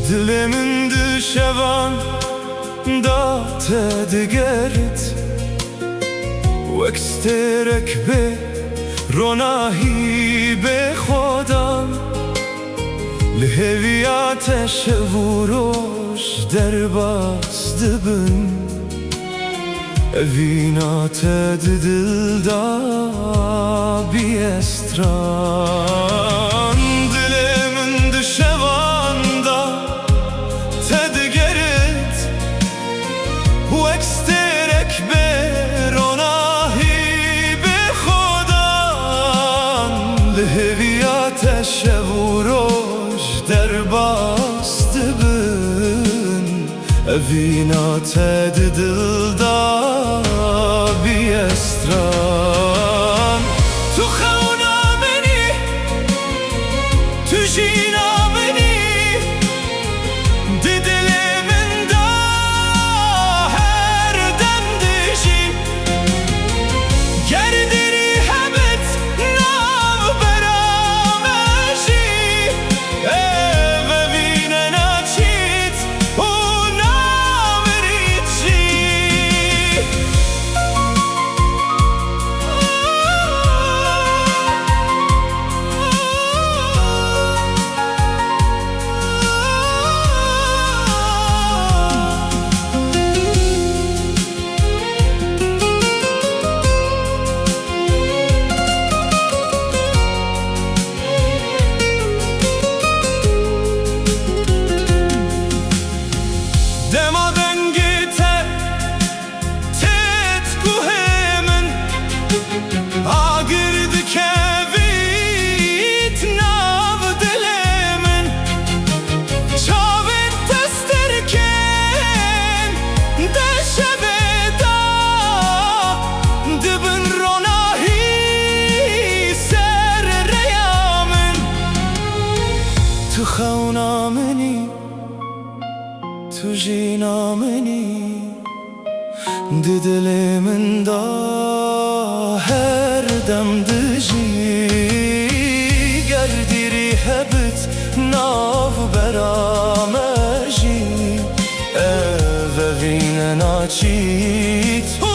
Dilimin düşevan da tedgert وکسترک به روناهی به خودم لهویاتش وروش در باست بن اوینات دل دا بیستران دلمن دشوان دا تدگرت وکسترک به لهویاتش وروش در باست بن اوینات دل دا بیستران تو خونا منی تو جینا منی دل من دا هر دم دجی گردری همت تو خونا منی تو جینا منی دل من دا هر دم دجی گردی هبت ناف برامجی اوین ناچیت